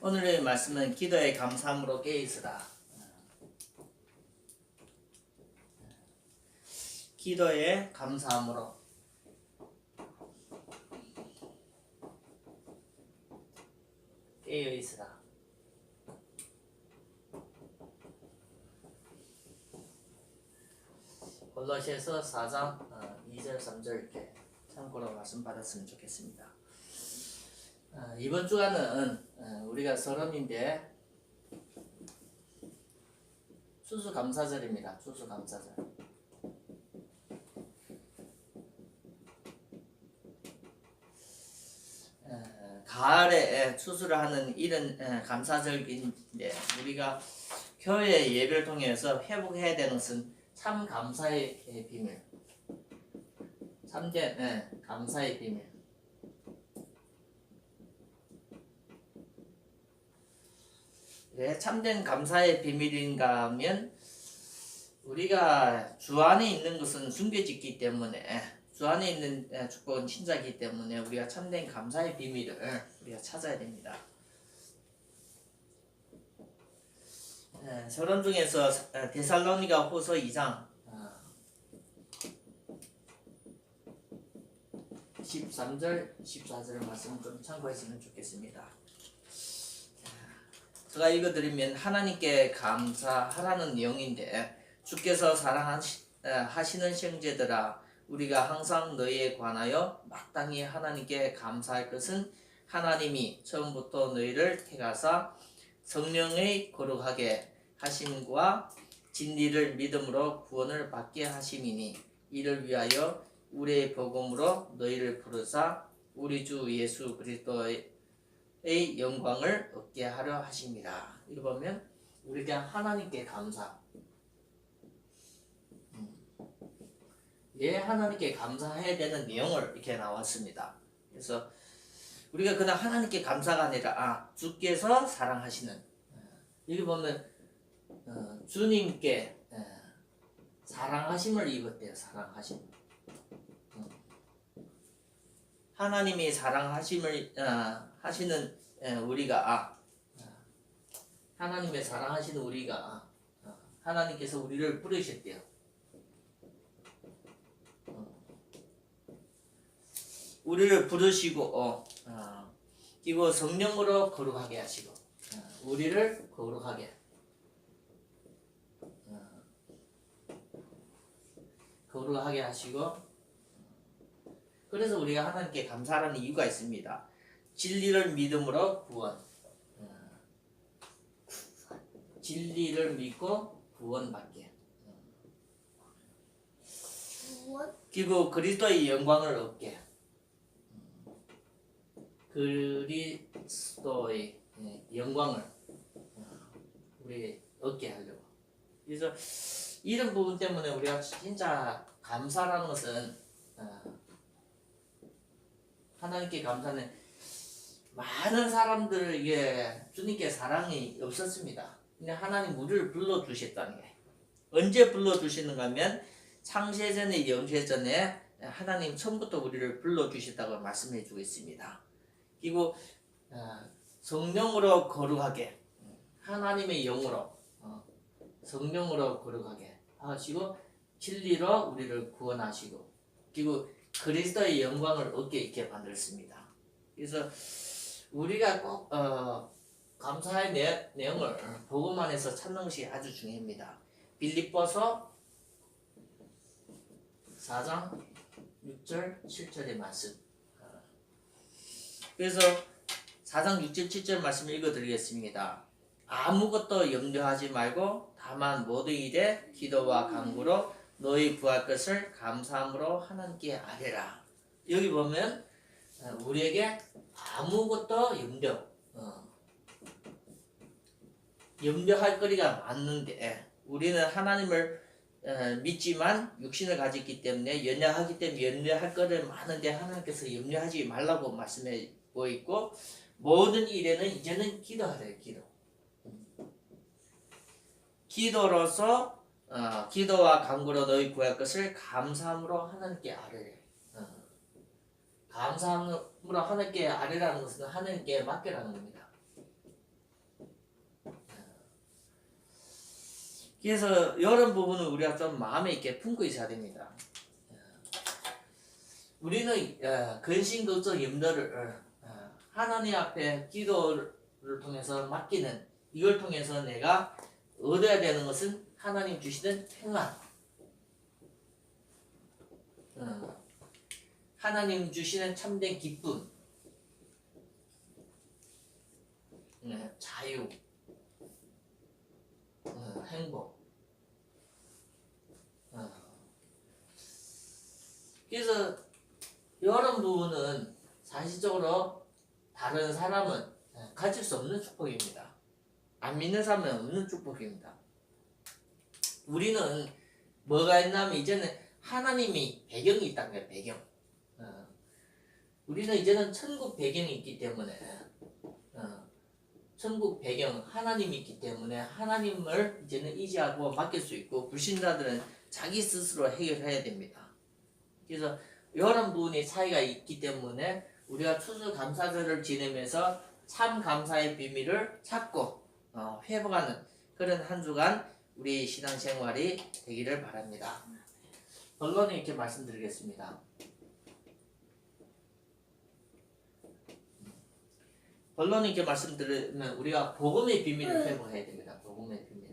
오늘의 말씀은 기도에 감사함으로 깨어있으라. 기도에 감사함으로 깨어있으라. 골로새서 4장 2절 3절 이렇게 참고로 말씀 받았으면 좋겠습니다. 이번 주간은 우리가 설음인데 추수감사절입니다. 추수감사절. 가을에 추수를 하는 이런 감사절인데 우리가 교회 예배를 통해서 회복해야 되는 것은 참 감사의 비밀, 참된 감사의 비밀. 왜 참된 감사의 비밀인가 하면 우리가 주 안에 있는 것은 숨겨졌기 때문에 주 안에 있는 축복은 진짜이기 때문에 우리가 참된 감사의 비밀을 우리가 찾아야 됩니다. 서론 중에서 데살로니가 후서 2장 13절 14절 말씀 좀 참고했으면 좋겠습니다. 제가 읽어드리면 하나님께 감사하라는 내용인데 주께서 사랑하시는 형제들아 우리가 항상 너희에 관하여 마땅히 하나님께 감사할 것은 하나님이 처음부터 너희를 택하사 성령의 거룩하게 하심과 진리를 믿음으로 구원을 받게 하심이니 이를 위하여 우리의 복음으로 너희를 부르사 우리 주 예수 그리스도의 영광을 얻게 하려 하심이라. 이거 보면 우리가 하나님께 감사. 예, 하나님께 감사해야 되는 내용을 이렇게 나왔습니다. 그래서 우리가 그냥 하나님께 감사가 아니라 주께서 사랑하시는 여기 보면 주님께 사랑하심을 입었대요. 사랑하심. 하나님이 사랑하심을 하시는 우리가 하나님의 사랑하시는 우리가 하나님께서 우리를 부르셨대요. 우리를 부르시고 그리고 성령으로 거룩하게 하시고 우리를 거룩하게 하시고 그래서 우리가 하나님께 감사하는 이유가 있습니다. 진리를 믿음으로 구원. 진리를 믿고 구원받게. 그리고 그리스도의 영광을 얻게. 그리스도의 영광을 우리 얻게 하려고. 그래서 이런 부분 때문에 우리가 진짜 감사라는 것은 하나님께 감사는 많은 사람들에게 주님께 사랑이 없었습니다. 근데 하나님 우리를 불러주셨다는 게 언제 불러주시는가 하면 창세전에 영세전에 하나님 처음부터 우리를 불러주셨다고 말씀해 주고 있습니다. 그리고 성령으로 거룩하게 하나님의 영으로 성령으로 거룩하게 하시고 진리로 우리를 구원하시고 그리고 그리스도의 영광을 얻게 있게 만들었습니다. 그래서 우리가 꼭 감사의 내용을 복음 안에서 찾는 것이 아주 중요합니다. 빌립보서 4장 6절 7절의 말씀. 그래서 4장 6절 7절 말씀 읽어드리겠습니다. 아무것도 염려하지 말고 다만 모든 일에 기도와 간구로 너희 구할 것을 감사함으로 하나님께 아뢰라. 여기 보면 우리에게 아무것도 염려할 거리가 많은데 우리는 하나님을 믿지만 육신을 가졌기 때문에 연약하기 때문에 염려할 거리 많은데 하나님께서 염려하지 말라고 말씀하고 있고 모든 일에는 이제는 기도하래요. 기도로서 기도와 간구로 너희 구할 것을 감사함으로 하나님께 아뢰래. 감사함으로 하나님께 아뢰라는 것은 하나님께 맡겨라는 겁니다. 그래서 이런 부분은 우리가 좀 마음에 있게 품고 있어야 됩니다. 우리는 근심, 걱정, 염려를 하나님 앞에 기도를 통해서 맡기는, 이걸 통해서 내가 얻어야 되는 것은 하나님 주시는 평안, 하나님 주시는 참된 기쁨, 자유, 행복. 그래서 이런 부분은 사실적으로 다른 사람은 가질 수 없는 축복입니다. 안 믿는 사람은 없는 축복입니다. 우리는 뭐가 있냐면 이제는 하나님이 배경이 있다는 거예요. 배경. 우리는 이제는 천국 배경이 있기 때문에 천국 배경 하나님이 있기 때문에 하나님을 이제는 의지하고 맡길 수 있고, 불신자들은 자기 스스로 해결해야 됩니다. 그래서 이런 부분이 차이가 있기 때문에 우리가 추수감사절을 지내면서 참 감사의 비밀을 찾고 회복하는 그런 한 주간 우리 신앙생활이 되기를 바랍니다. 본론은 이렇게 말씀드리겠습니다. 본론은 이렇게 말씀드리면 우리가 복음의 비밀을 회복해야 됩니다. 복음의 비밀.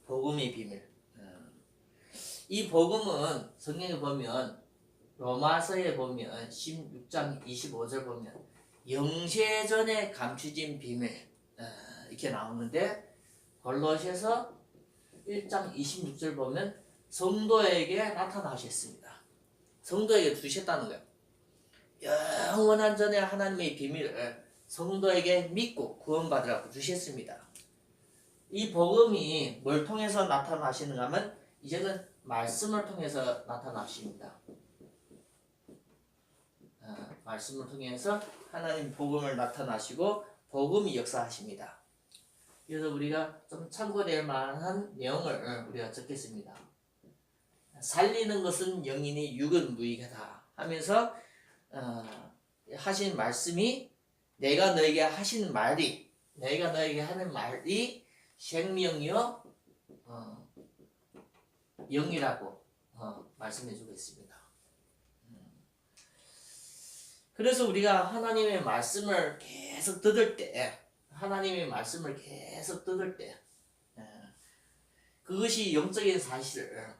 복음의 비밀. 이 복음은 성경에 보면, 로마서에 보면 16장 25절 보면 영세전에 감추진 비밀 이렇게 나오는데, 골로새서 1장 26절 보면 성도에게 나타나셨습니다. 성도에게 주셨다는 거예요. 영원한 전에 하나님의 비밀을 성도에게 믿고 구원받으라고 주셨습니다. 이 복음이 뭘 통해서 나타나시는가 하면 이제는 말씀을 통해서 나타나십니다. 말씀을 통해서 하나님 복음을 나타나시고 복음이 역사하십니다. 그래서 우리가 좀 참고될 만한 내용을 우리가 적겠습니다. 살리는 것은 영이니 육은 무익하다 하면서 하신 말씀이, 내가 너에게 하신 말이, 내가 너에게 하는 말이 생명이요 영이라고 말씀해 주겠습니다. 그래서 우리가 하나님의 말씀을 계속 들을 때, 그것이 영적인 사실을,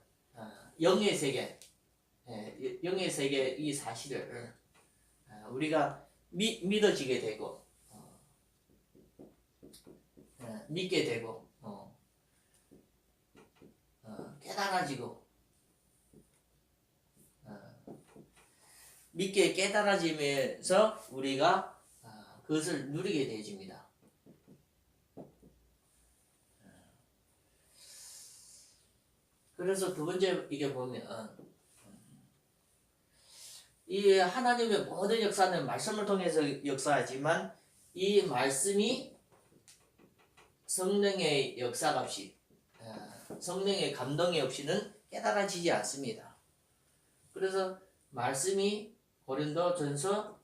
영의 세계 이 사실을 우리가 믿어지게 되고 믿게 되고 깨달아지고 믿게 깨달아지면서 우리가 그것을 누리게 되어집니다. 그래서 두 번째 이게 보면 이 하나님의 모든 역사는 말씀을 통해서 역사하지만 이 말씀이 성령의 역사가 없이, 성령의 감동이 없이는 깨달아지지 않습니다. 그래서 말씀이 고린도전서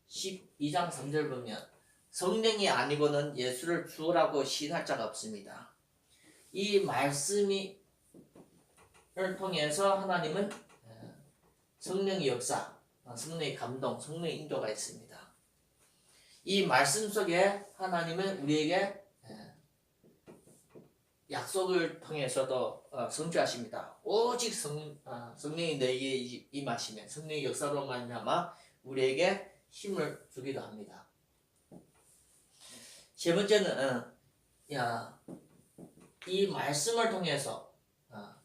12장 3절 보면 성령이 아니고는 예수를 주라고 시인할 자가 없습니다. 이 말씀을 통해서 하나님은 성령의 역사, 성령의 감동, 성령의 인도가 있습니다. 이 말씀 속에 하나님은 우리에게 약속을 통해서도 성취하십니다. 오직 성령이 너에게 임하시면, 성령의 역사로 말미암아 우리에게 힘을 주기도 합니다. 세 번째는 이 말씀을 통해서,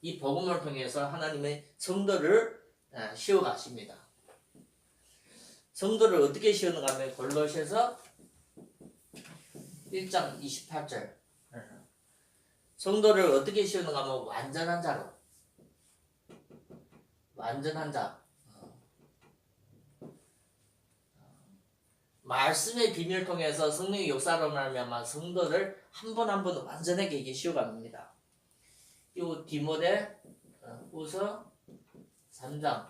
이 복음을 통해서 하나님의 성도를 세워가십니다. 성도를 어떻게 세우는가 하면 골로새서 1장 28절, 성도를 어떻게 세우는가 하면 완전한 자로, 완전한 자, 말씀의 비밀을 통해서 성령의 역사로 말미암아 성도를 한 번 한 번 완전하게 세워갑니다. 이 디모데후서 3장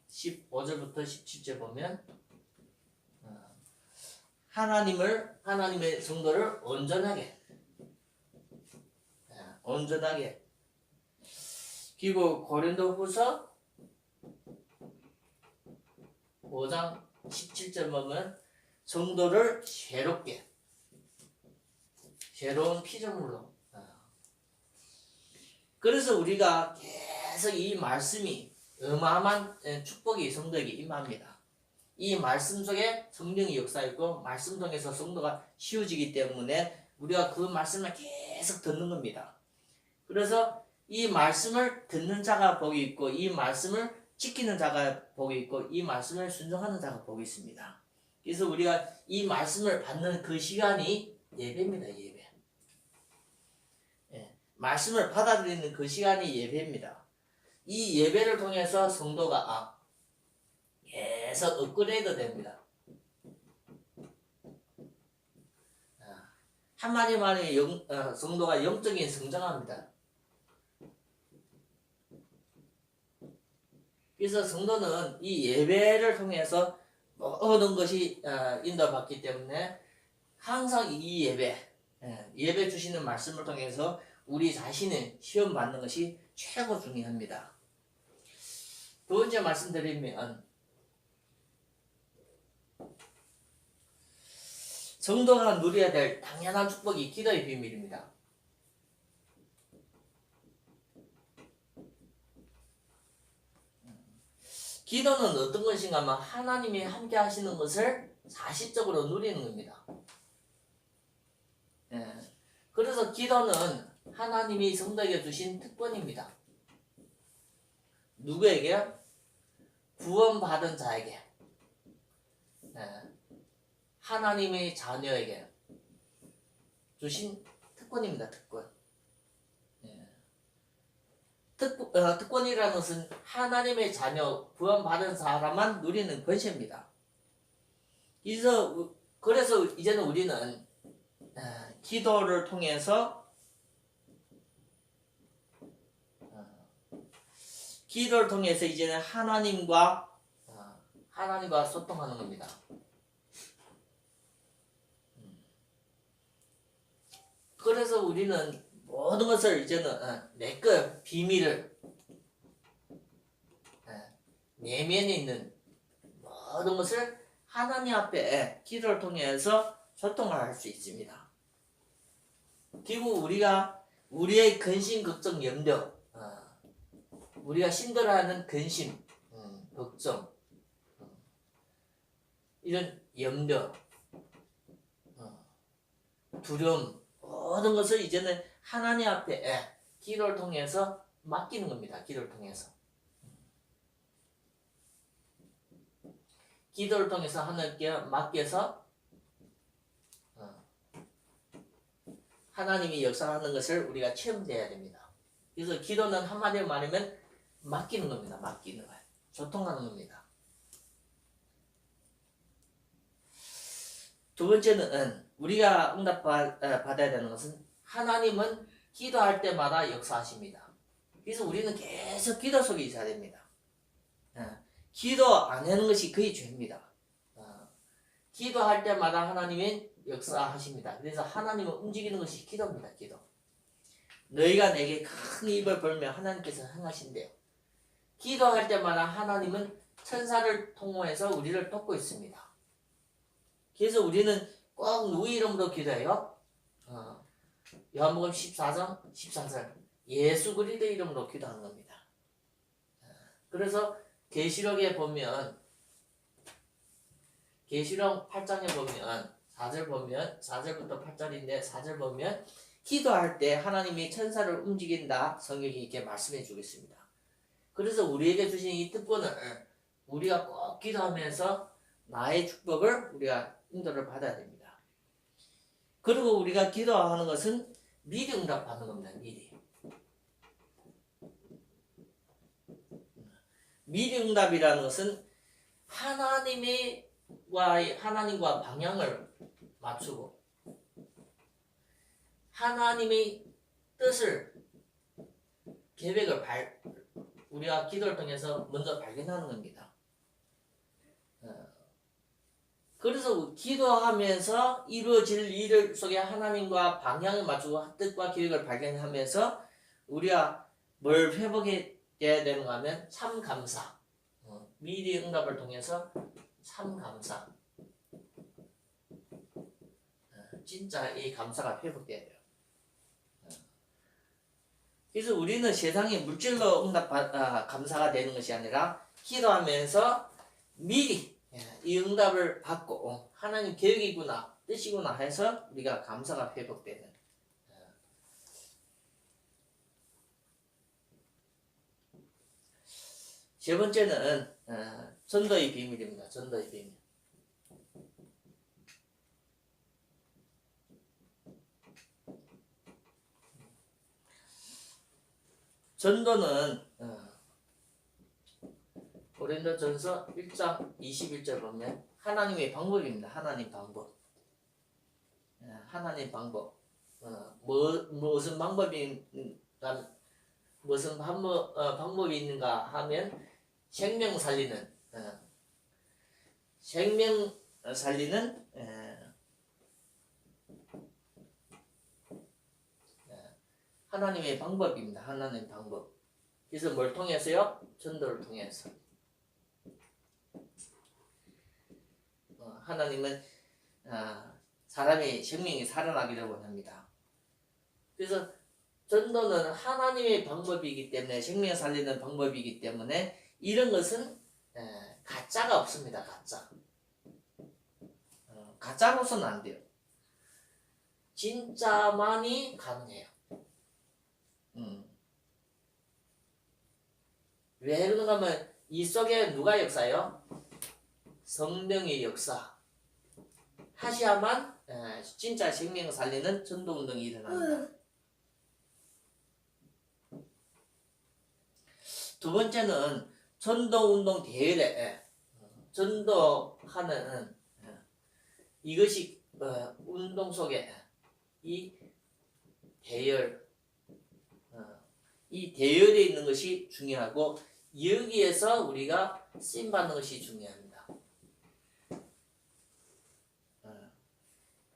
15절부터 17절 보면 하나님의 성도를 온전하게. 그리고 고린도후서 5장 17절 보면 성도를 새로운 피조물로. 그래서 우리가 계속 이 말씀이 어마어마한 축복이 성도에게 임합니다. 이 말씀 속에 성령이 역사있고 말씀 통해서 성도가 씌워지기 때문에 우리가 그 말씀을 계속 듣는 겁니다. 그래서 이 말씀을 듣는 자가 복이 있고 이 말씀을 지키는 자가 복이 있고 이 말씀을 순종하는 자가 복이 있습니다. 그래서 우리가 이 말씀을 받는 그 시간이 예배입니다. 예배. 말씀을 받아들이는 그 시간이 예배입니다. 이 예배를 통해서 성도가 계속 업그레이드 됩니다. 한마디 말에 성도가 영적인 성장합니다. 그래서 성도는 이 예배를 통해서 모든 것이 인도받기 때문에 항상 이 예배 주시는 말씀을 통해서 우리 자신을 시험 받는 것이 최고 중요합니다. 두 번째 말씀드리면 성도가 누려야 될 당연한 축복이 기도의 비밀입니다. 기도는 어떤 것인가 하면 하나님이 함께 하시는 것을 사실적으로 누리는 겁니다. 그래서 기도는 하나님이 성도에게 주신 특권입니다. 누구에게요? 구원받은 자에게. 하나님의 자녀에게 주신 특권입니다. 특권. 특권이라는 것은 하나님의 자녀, 구원받은 사람만 누리는 권세입니다. 그래서 이제는 우리는 기도를 통해서 이제는 하나님과 소통하는 겁니다. 그래서 우리는 모든 것을 이제는 내 것 비밀을 내면에 있는 모든 것을 하나님 앞에 기도를 통해서 소통을 할 수 있습니다. 그리고 우리가 우리의 근심, 걱정, 염려, 우리가 힘들어하는 근심, 걱정, 이런 염려, 두려움, 모든 것을 이제는 하나님 앞에 기도를 통해서 맡기는 겁니다. 기도를 통해서 하나님께 맡겨서 하나님이 역사하는 것을 우리가 체험해야 됩니다. 그래서 기도는 한마디로 말하면 맡기는 겁니다. 맡기는 거예요. 소통하는 겁니다. 두 번째는 우리가 응답 받아야 되는 것은 하나님은 기도할 때마다 역사하십니다. 그래서 우리는 계속 기도 속에 있어야 됩니다. 기도 안 하는 것이 거의 죄입니다. 기도할 때마다 하나님은 역사하십니다. 그래서 하나님은 움직이는 것이 기도입니다. 기도. 너희가 내게 큰 입을 벌면 하나님께서 행하신대요. 기도할 때마다 하나님은 천사를 통해서 우리를 돕고 있습니다. 그래서 우리는 꼭 누구 이름으로 기도해요? 요한복음 14장 14절 예수 그리스도 이름으로 기도하는 겁니다. 그래서 계시록에 보면 계시록 8장에 보면 4절부터 8절인데 4절 보면 기도할 때 하나님이 천사를 움직인다 성경이 이렇게 말씀해 주겠습니다. 그래서 우리에게 주신 이 특권을 우리가 꼭 기도하면서 나의 축복을 우리가 인도를 받아야 됩니다. 그리고 우리가 기도하는 것은 미리 응답받는 겁니다. 미리 응답이라는 것은 하나님과 방향을 맞추고 하나님의 뜻을 계획을 우리가 기도를 통해서 먼저 발견하는 겁니다. 그래서 그래서 기도하면서 이루어질 일 속에 하나님과 방향을 맞추고 뜻과 계획을 발견하면서 우리가 뭘 회복해야 되는가 하면 참 감사. 미리 응답을 통해서 참 감사. 진짜 이 감사가 회복돼야 돼요. 그래서 우리는 세상에 물질로 감사가 되는 것이 아니라 기도하면서 미리 이 응답을 받고 하나님 계획이구나 뜻이구나 해서 우리가 감사가 회복되는. 세 번째는 전도의 비밀입니다. 전도의 비밀. 전도는 고린도전서 1장 21절 보면 하나님의 방법입니다. 하나님 방법. 하나님 방법. 무슨 방법이 있는가 하면 생명 살리는 하나님의 방법입니다. 하나님 방법. 그래서 뭘 통해서요? 전도를 통해서. 하나님은 사람의 생명이 살아나기를 원합니다. 그래서 전도는 하나님의 방법이기 때문에 생명 살리는 방법이기 때문에 이런 것은 가짜가 없습니다. 가짜. 가짜로서는 안 돼요. 진짜만이 가능해요. 왜 그런가 하면 이 속에 누가 역사요? 성령의 역사 하셔야만 진짜 생명을 살리는 전도운동이 일어납니다. 두 번째는 전도운동 대회. 전도하는 이것이 운동 속에 이 대열 이 대열에 있는 것이 중요하고 여기에서 우리가 쓰임받는 것이 중요합니다.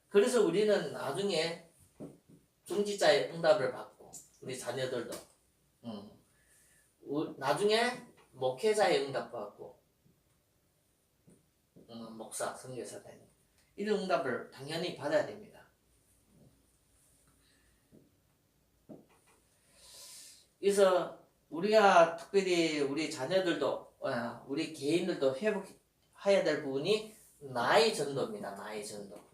그래서 우리는 나중에 중지자의 응답을 받고 우리 자녀들도 나중에 목회자의 응답 받고 목사, 선교사 되는 이런 응답을 당연히 받아야 됩니다. 그래서 우리가 특별히 우리 자녀들도 우리 개인들도 회복해야 될 부분이 나의 전도입니다. 나의 전도.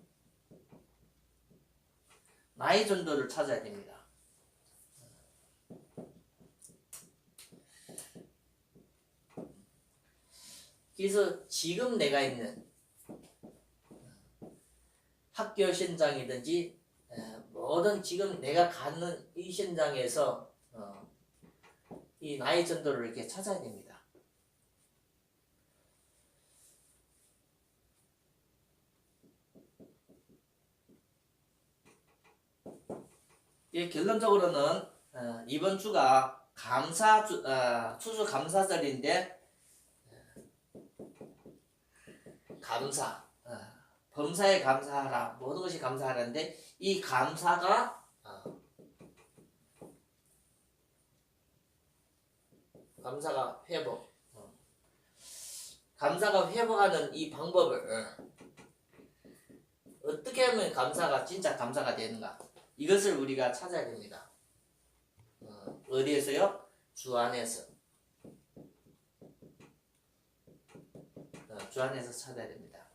나의 전도를 찾아야 됩니다. 그래서 지금 내가 있는 학교 현장이든지 모든 지금 내가 가는 이 현장에서 이 나의 전도를 이렇게 찾아야 됩니다. 예, 결론적으로는 이번 주가 추수 감사절인데 감사, 범사에 감사하라, 모든 것이 감사하라는데 이 감사가 감사가 회복하는 이 방법을 어떻게 하면 감사가 진짜 감사가 되는가? 이것을 우리가 찾아야 됩니다. 어디에서요? 주 안에서. 주 안에서 찾아야 됩니다.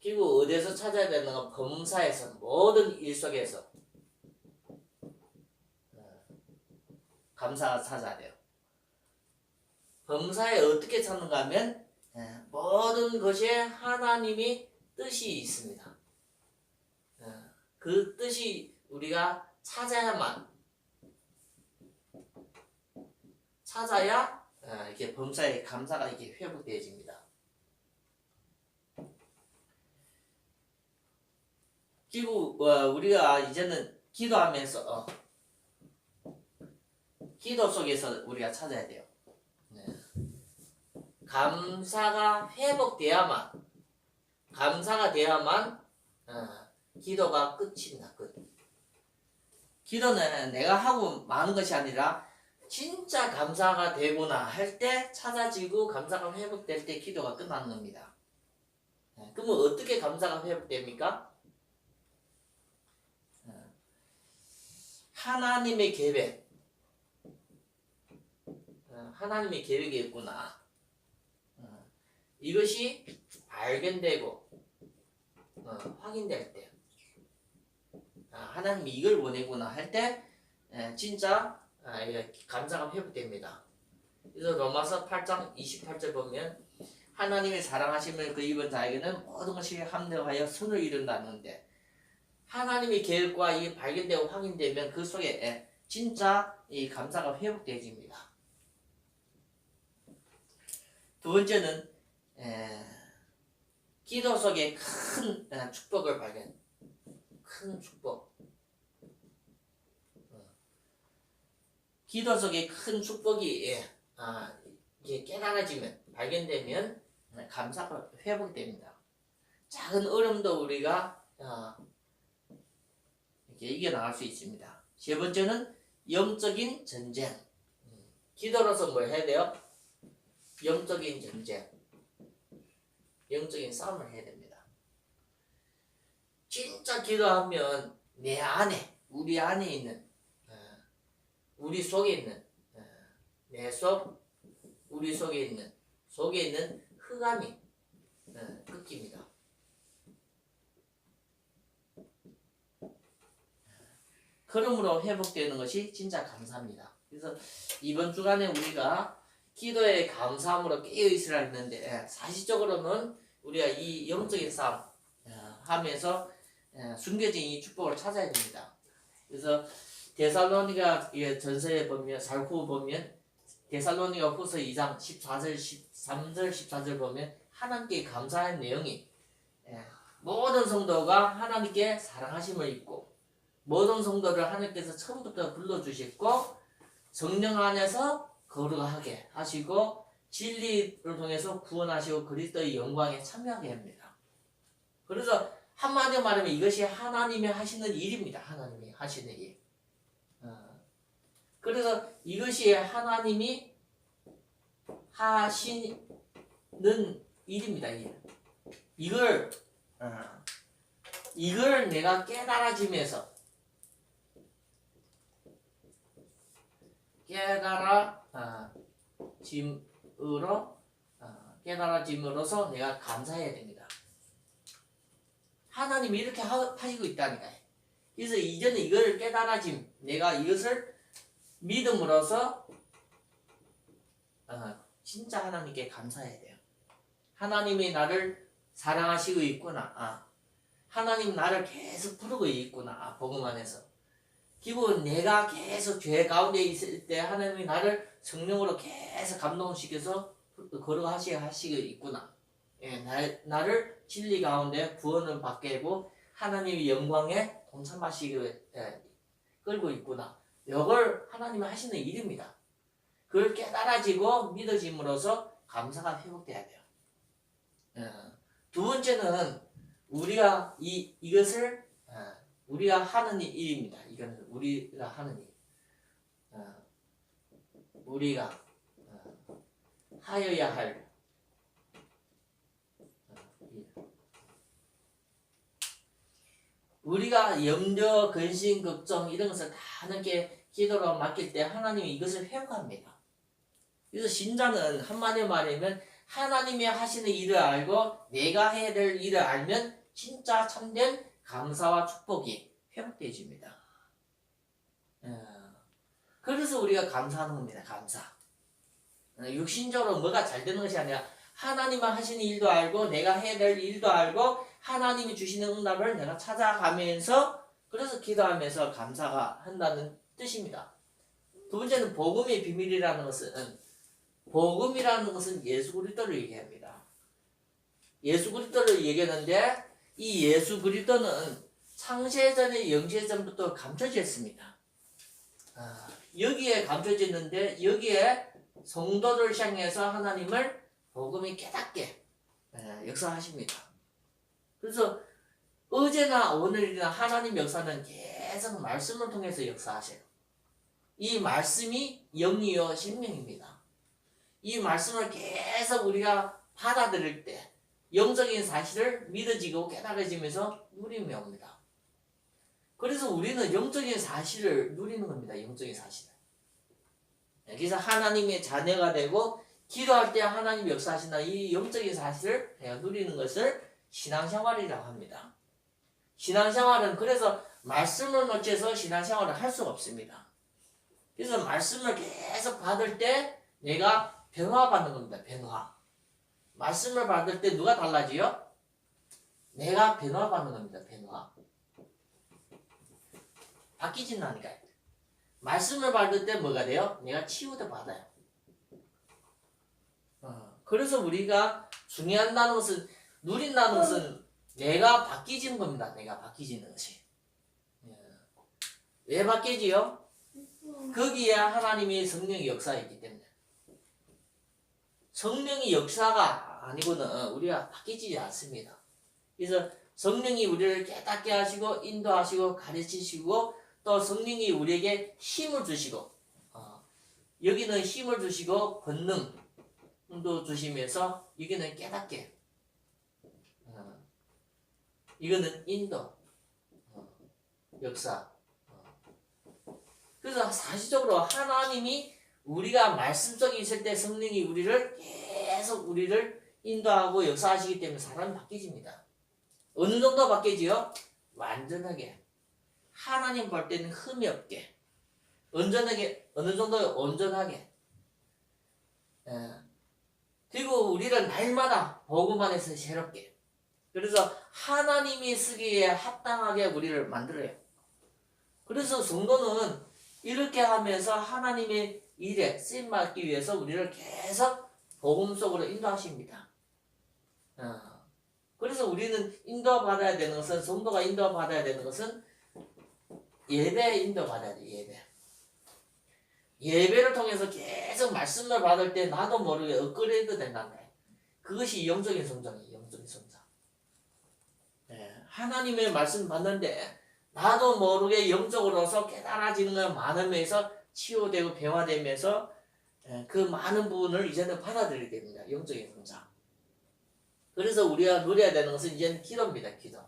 그리고 어디에서 찾아야 되는가? 범사에서, 모든 일 속에서 감사가 찾아야 돼요. 범사에 어떻게 찾는가 하면 모든 것에 하나님이 뜻이 있습니다. 그 뜻이 우리가 찾아야 이렇게 범사의 감사가 이렇게 회복되어집니다. 그리고 우리가 이제는 기도하면서 기도 속에서 우리가 찾아야 돼요. 감사가 회복돼야만 감사가 돼야만 기도가 끝입니다. 끝. 기도는 내가 하고 마는 것이 아니라 진짜 감사가 되구나 할 때 찾아지고 감사가 회복될 때 기도가 끝나는 겁니다. 그러면 어떻게 감사가 회복됩니까? 하나님의 계획. 하나님의 계획이 있구나. 이것이 발견되고 확인될 때 하나님이 이걸 원하구나 할 때 진짜 감사가 회복됩니다. 그래서 로마서 8장 28절 보면 하나님의 사랑하심을 그 입은 자에게는 모든 것이 합력하여 선을 이룬다는데 하나님의 계획과 이 발견되고 확인되면 그 속에 진짜 이 감사가 회복되집니다. 두 번째는 기도 속에 큰 축복을 발견. 큰 축복. 기도 속에 큰 축복이 이게 깨달아지면 발견되면 감사가 회복됩니다. 작은 어려움도 우리가 이렇게 이겨나갈 수 있습니다. 세 번째는 영적인 전쟁. 기도로서 뭘 해야 돼요? 영적인 전쟁. 영적인 싸움을 해야 됩니다. 진짜 기도하면 내 안에, 우리 안에 있는, 우리 속에 있는, 내 속, 우리 속에 있는 흑암이 끊깁니다. 그러므로 회복되는 것이 진짜 감사입니다. 그래서 이번 주간에 우리가 기도의 감사함으로 깨어있으라 했는데 사실적으로는 우리가 이 영적인 싸움 하면서 숨겨진 이 축복을 찾아야 됩니다. 그래서 데살로니가 전서에 보면 살고 보면 데살로니가 후서 2장 14절 13절 14절 보면 하나님께 감사한 내용이 모든 성도가 하나님께 사랑하심을 입고 모든 성도를 하나님께서 처음부터 불러주셨고 성령 안에서 거룩하게 하시고 진리를 통해서 구원하시고 그리스도의 영광에 참여하게 합니다. 그래서 한마디로 말하면 이것이 하나님이 하시는 일입니다. 하나님이 하시는 일. 그래서 이것이 하나님이 하시는 일입니다. 이걸 내가 깨달아지면서 깨달아짐으로써 내가 감사해야 됩니다. 하나님이 이렇게 하시고 있다니까요. 그래서 이제는 이걸 깨달아짐, 내가 이것을 믿음으로써 진짜 하나님께 감사해야 돼요. 하나님이 나를 사랑하시고 있구나. 하나님 나를 계속 부르고 있구나. 복음 안에서. 기본 내가 계속 죄 가운데 있을 때 하나님이 나를 성령으로 계속 감동시켜서 걸어가시고 있구나. 나를 진리 가운데 구원을 받게 하고 하나님의 영광에 동참하시고 끌고 있구나. 이걸 하나님이 하시는 일입니다. 그걸 깨달아지고 믿어짐으로써 감사가 회복돼야 돼요. 두 번째는 우리가 이것을 우리가 하는 일입니다. 이거는 우리가 하는 일. 우리가 하여야 할 일. 우리가 염려, 근심, 걱정 이런 것을 다 하나님께 기도로 맡길 때 하나님이 이것을 회복합니다. 그래서 신자는 한마디로 말하면 하나님이 하시는 일을 알고 내가 해야 될 일을 알면 진짜 참된 감사와 축복이 회복되어집니다. 그래서 우리가 감사하는 겁니다. 감사. 육신적으로 뭐가 잘 되는 것이 아니라 하나님이 하시는 일도 알고 내가 해야 될 일도 알고 하나님이 주시는 응답을 내가 찾아가면서 그래서 기도하면서 감사가 한다는 뜻입니다. 두 번째는 복음의 비밀이라는 것은 복음이라는 것은 예수 그리스도를 얘기합니다. 예수 그리스도를 얘기하는데 이 예수 그리스도는 창세전에 영세전부터 감춰졌습니다. 여기에 감춰졌는데 여기에 성도를 향해서 하나님을 복음이 깨닫게 역사하십니다. 그래서 어제나 오늘이나 하나님 역사는 계속 말씀을 통해서 역사하세요. 이 말씀이 영이요 생명입니다. 이 말씀을 계속 우리가 받아들일 때 영적인 사실을 믿어지고 깨달아지면서 누림이 옵니다. 그래서 우리는 영적인 사실을 누리는 겁니다. 영적인 사실을. 그래서 하나님의 자녀가 되고 기도할 때 하나님 역사하신다. 이 영적인 사실을 내가 누리는 것을 신앙생활이라고 합니다. 신앙생활은 그래서 말씀을 놓쳐서 신앙생활을 할 수가 없습니다. 그래서 말씀을 계속 받을 때 내가 변화받는 겁니다. 변화. 말씀을 받을 때 누가 달라지요? 내가 변화받는 겁니다. 변화. 바뀌진다니까. 말씀을 받을 때 뭐가 돼요? 내가 치유도 받아요. 그래서 우리가 중요하다는 것은 누린다는 것은 내가 바뀌지는 겁니다. 내가 바뀌지는 것이. 왜 바뀌지요? 거기에 하나님의 성령의 역사이기 때문에. 성령의 역사가 아니고는 우리가 바뀌지 않습니다. 그래서 성령이 우리를 깨닫게 하시고 인도하시고 가르치시고 또 성령이 우리에게 힘을 주시고 여기는 힘을 주시고 권능도 주시면서 여기는 깨닫게 이거는 인도 역사. 그래서 사실적으로 하나님이 우리가 말씀 속에 있을 때 성령이 우리를 계속 우리를 인도하고 역사하시기 때문에 사람이 바뀌집니다. 어느 정도 바뀌지요? 완전하게. 하나님 볼 때는 흠이 없게. 온전하게, 어느 정도 온전하게. 그리고 우리를 날마다 복음 안에서 새롭게. 그래서 하나님이 쓰기에 합당하게 우리를 만들어요. 그래서 성도는 이렇게 하면서 하나님의 일에 쓰임받기 위해서 우리를 계속 복음 속으로 인도하십니다. 그래서 우리는 인도받아야 되는 것은 성도가 인도받아야 되는 것은 예배 인도받아야 돼요. 예배. 예배를 통해서 계속 말씀을 받을 때 나도 모르게 업그레이드 된다는 거예요. 그것이 영적인 성장이에요. 영적인 성장. 하나님의 말씀 받는데 나도 모르게 영적으로서 깨달아지는 것 많으면서 치유되고 변화되면서 그 많은 부분을 이제는 받아들이게 됩니다. 영적인 성장. 그래서 우리가 누려야 되는 것은 이제는 기도입니다. 기도.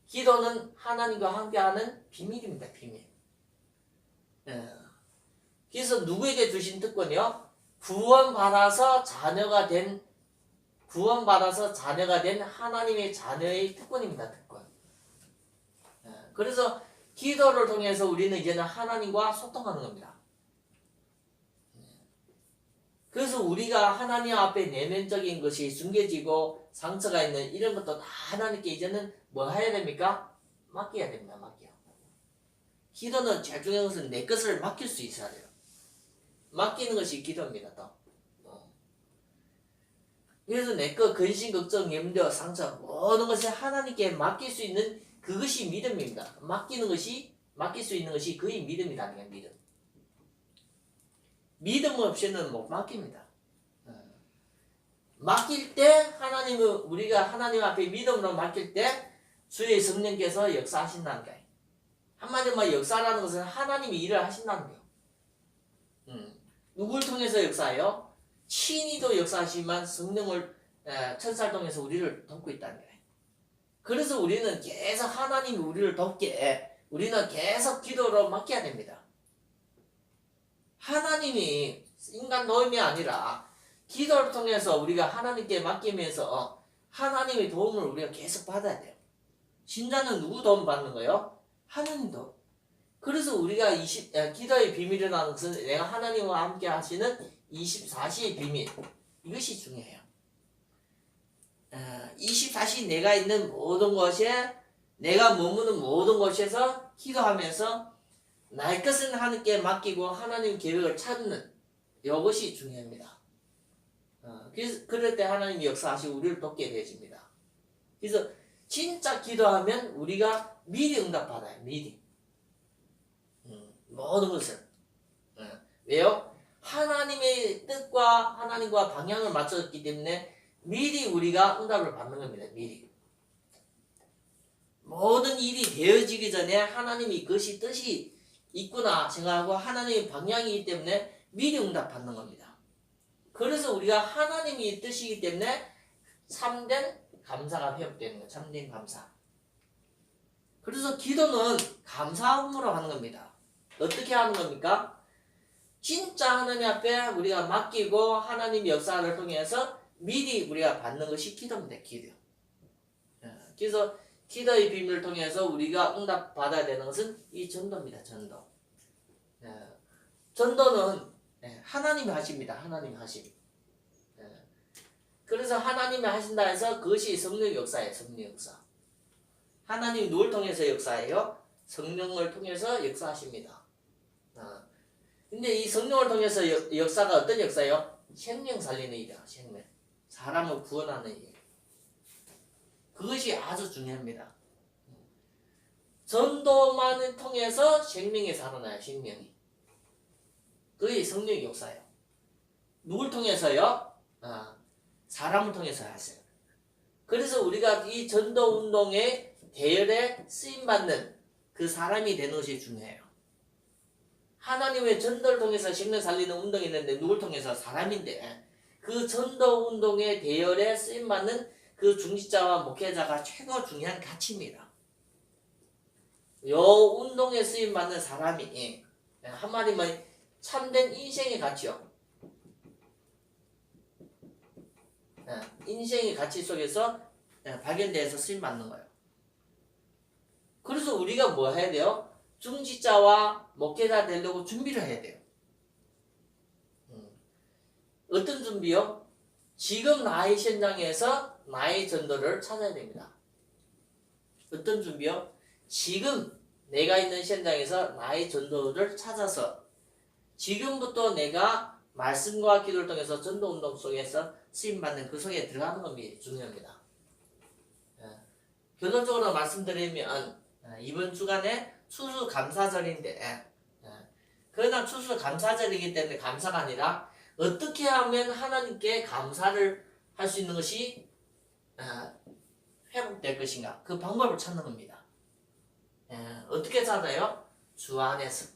기도는 하나님과 함께하는 비밀입니다. 비밀. 그래서 누구에게 주신 특권이요? 구원받아서 자녀가 된 하나님의 자녀의 특권입니다. 특권. 그래서 기도를 통해서 우리는 이제는 하나님과 소통하는 겁니다. 그래서 우리가 하나님 앞에 내면적인 것이 숨겨지고 상처가 있는 이런 것도 다 하나님께 이제는 뭐 해야 됩니까? 맡겨야 됩니다. 맡겨. 기도는 제일 중요한 것은 내 것을 맡길 수 있어야 돼요. 맡기는 것이 기도입니다. 또. 그래서 내 것 근심, 걱정, 염려, 상처 모든 것을 하나님께 맡길 수 있는 그것이 믿음입니다. 맡길 수 있는 것이 그의 믿음이다. 믿음. 믿음 없이는 못 맡깁니다. 맡길 때 우리가 하나님 앞에 믿음으로 맡길 때 주의 성령께서 역사하신다는 거예요. 한마디로 역사라는 것은 하나님이 일을 하신다는 거예요. 누굴 통해서 역사해요? 친히도 역사하시지만 성령을 천사를 통해서 우리를 돕고 있다는 거예요. 그래서 우리는 계속 하나님이 우리를 돕게 우리는 계속 기도로 맡겨야 됩니다. 하나님이 인간 도움이 아니라 기도를 통해서 우리가 하나님께 맡기면서 하나님의 도움을 우리가 계속 받아야 돼요. 신자는 누구 도움 받는 거예요? 하나님 도움. 그래서 우리가 기도의 비밀이라는 것은 내가 하나님과 함께 하시는 24시의 비밀. 이것이 중요해요. 24시 내가 있는 모든 곳에 내가 머무는 모든 곳에서 기도하면서 나의 것은 하나님께 맡기고 하나님 계획을 찾는 이것이 중요합니다. 그래서 그럴 때 하나님이 역사하시고 우리를 돕게 되어집니다. 그래서 진짜 기도하면 우리가 미리 응답받아요. 미리. 모든 것을. 왜요? 하나님의 뜻과 하나님과 방향을 맞췄기 때문에 미리 우리가 응답을 받는 겁니다. 미리. 모든 일이 되어지기 전에 하나님이 그것이 뜻이 있구나 생각하고 하나님의 방향이기 때문에 미리 응답받는 겁니다. 그래서 우리가 하나님이 뜻이기 때문에 참된 감사가 회복되는 거예요. 참된 감사. 그래서 기도는 감사함으로 하는 겁니다. 어떻게 하는 겁니까? 진짜 하나님 앞에 우리가 맡기고 하나님 역사를 통해서 미리 우리가 받는 것이 기도입니다. 기도. 그래서 기도의 비밀을 통해서 우리가 응답 받아야 되는 것은 이 전도입니다. 전도. 전도는 하나님이 하십니다. 하나님이 하심. 그래서 하나님이 하신다 해서 그것이 성령 역사예요. 성령 역사. 하나님이 누굴 통해서 역사해요? 성령을 통해서 역사하십니다. 근데 이 성령을 통해서 역사가 어떤 역사예요? 생명 살리는 일이야. 생명. 사람을 구원하는 일. 그것이 아주 중요합니다. 전도만을 통해서 생명이 살아나요. 생명이. 그게 성령의 역사예요. 누굴 통해서요? 사람을 통해서 하세요. 그래서 우리가 이 전도 운동의 대열에 쓰임받는 그 사람이 되는 것이 중요해요. 하나님의 전도를 통해서 생명 살리는 운동이 있는데 누굴 통해서? 사람인데 그 전도 운동의 대열에 쓰임받는 그 중직자와 목회자가 최고 중요한 가치입니다. 요 운동에 쓰임받는 사람이 한마디면 참된 인생의 가치요. 인생의 가치 속에서 발견돼서 쓰임받는 거예요. 그래서 우리가 뭐 해야 돼요? 중직자와 목회자 되려고 준비를 해야 돼요. 어떤 준비요? 지금 나의 현장에서 나의 전도를 찾아야 됩니다. 어떤 준비요? 지금 내가 있는 현장에서 나의 전도를 찾아서 지금부터 내가 말씀과 기도를 통해서 전도운동 속에서 쓰임받는 그 속에 들어가는 것이 중요합니다. 결론적으로 말씀드리면 이번 주간에 추수감사절인데 그러나 추수감사절이기 때문에 감사가 아니라 어떻게 하면 하나님께 감사를 할 수 있는 것이 회복될 것인가 그 방법을 찾는 겁니다. 어떻게 찾아요? 주 안에서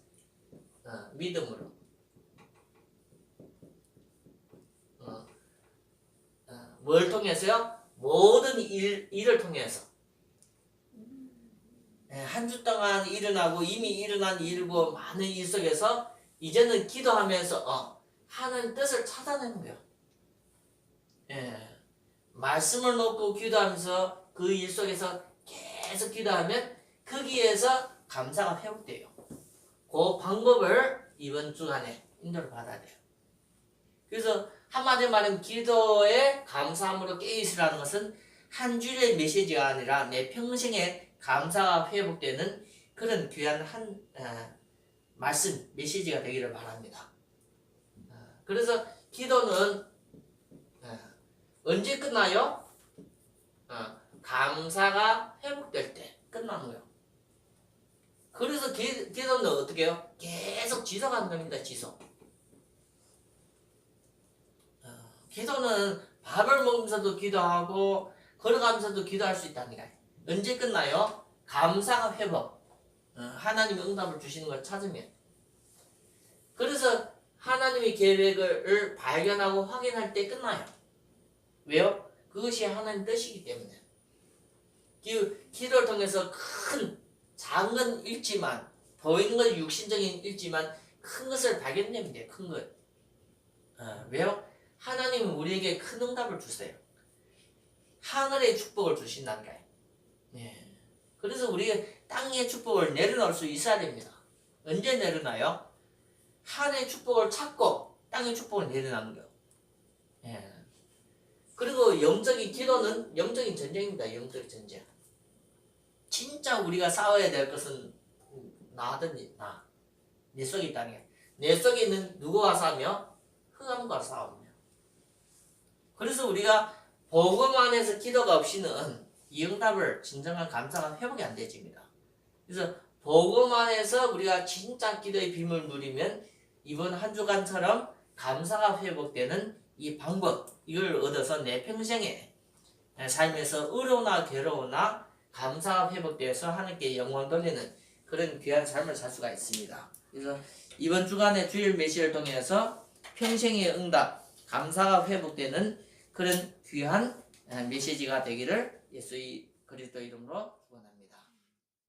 믿음으로 뭘 통해서요? 모든 일을 통해서 한 주 동안 일어나고 이미 일어난 일과 많은 일 속에서 이제는 기도하면서 하나님 뜻을 찾아내는 거예요. 말씀을 놓고 기도하면서 그 일 속에서 계속 기도하면 거기에서 감사가 회복돼요. 그 방법을 이번 주간에 인도를 받아야 돼요. 그래서 한마디로 말하면 기도에 감사함으로 깨어있으라는 것은 한 주일의 메시지가 아니라 내 평생에 감사가 회복되는 그런 귀한 말씀, 메시지가 되기를 바랍니다. 그래서 기도는 언제 끝나요? 감사가 회복될 때 끝나는 거예요. 그래서 기도는 어떻게 해요? 계속 지속하는 겁니다. 지속. 기도는 밥을 먹으면서도 기도하고 걸어가면서도 기도할 수 있답니다. 언제 끝나요? 감사가 회복. 하나님의 응답을 주시는 걸 찾으면. 그래서 하나님의 계획을 발견하고 확인할 때 끝나요. 왜요? 그것이 하나님 뜻이기 때문에. 기도를 통해서 작은 건 읽지만 보이는 건 육신적인 읽지만 큰 것을 발견내면 돼요. 큰 것. 왜요? 하나님은 우리에게 큰 응답을 주세요. 하늘의 축복을 주신다는 거예요. 그래서 우리가 땅의 축복을 내려놓을 수 있어야 됩니다. 언제 내려놔요? 하늘의 축복을 찾고 땅의 축복을 내려놓는 거예요. 그리고 영적인 기도는 영적인 전쟁입니다. 영적인 전쟁. 진짜 우리가 싸워야 될 것은 나든지 내 속에 있다는 게. 내 속에 있는 누구와 싸우며? 흑암과 싸우며. 그래서 우리가 복음 안에서 기도가 없이는 이 응답을 진정한 감사가 회복이 안 되집니다. 그래서 복음 안에서 우리가 진짜 기도의 빔을 누리면 이번 한 주간처럼 감사가 회복되는 이 방법 이걸 얻어서 내 평생에 삶에서 의로나 괴로우나 감사가 회복되어서 하나님께 영광 돌리는 그런 귀한 삶을 살 수가 있습니다. 그래서 이번 주간의 주일 메시지를 통해서 평생의 응답, 감사가 회복되는 그런 귀한 메시지가 되기를 예수 그리스도 이름으로 축원합니다.